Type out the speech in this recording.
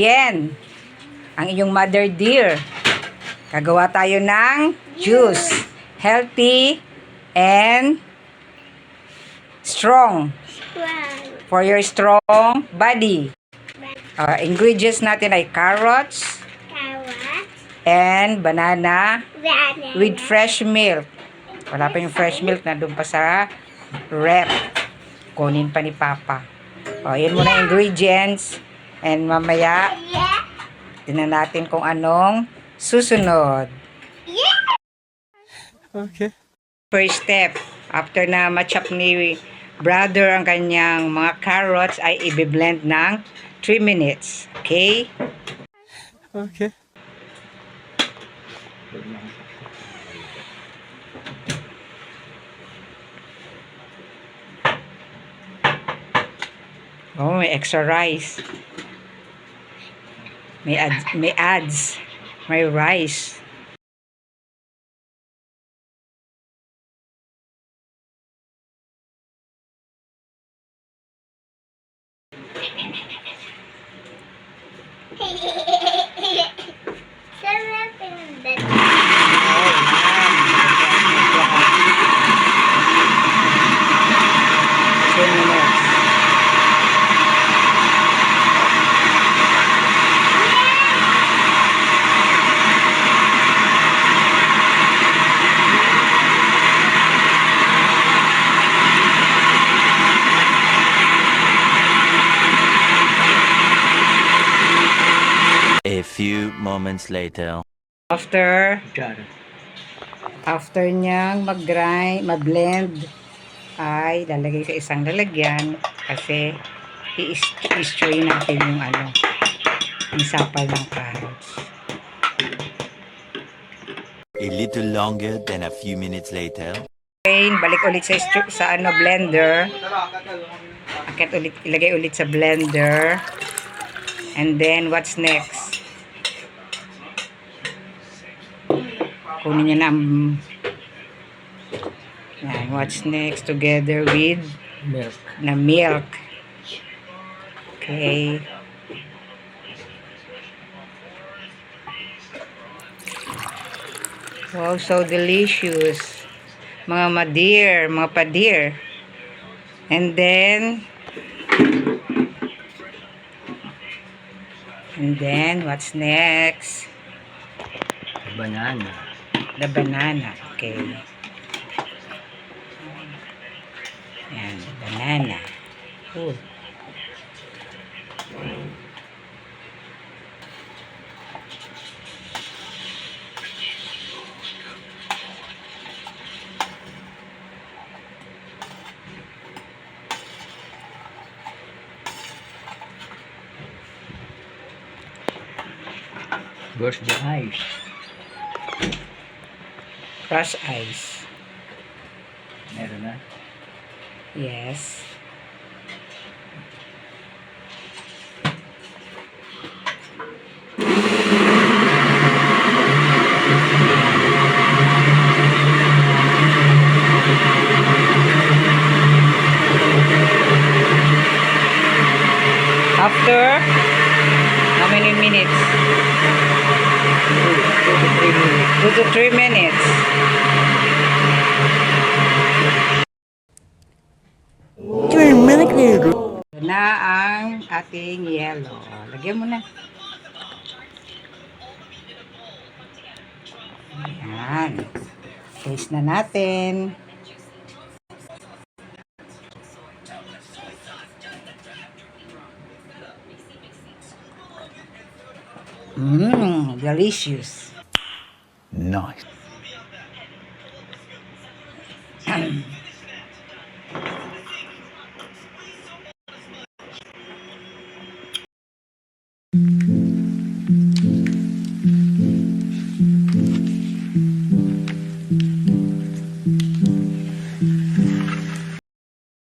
Yan, ang iyong mother dear. Gagawa tayo ng juice. Healthy and strong. For your strong body. Ingredients natin ay carrots and banana with fresh milk. Wala pa yung fresh milk, nandun pa sa rep. Kunin pa ni Papa. Yan muna ingredients. And mamaya, tingnan natin kung anong susunod. Okay. First step, after na ma-chop ni brother ang kanyang mga carrots, ay i-blend ng 3 minutes. Okay? Okay. Oh, may extra rice. May ads. May rice. A few moments later. After niyang mag-grind, mag-blend, ay lalagay sa isang lalagyan kasi i-strain natin yung sapal ng carrots. A little longer than a few minutes later. Balik ulit sa blender. Ilagay ulit sa blender. And then what's next? Kunin niya na yan, what's next together with milk. Okay. Wow, so delicious. Mga madear, mga padear. And then what's next? Banana. The banana. Okay. Yan, banana. Ooh. Where's the ice? Crush ice. Meron na. Yes. After how many minutes? 2 to 3 minutes. Na ang ating yellow. Lagyan mo na. Ayan. Taste na natin. Delicious. Nice.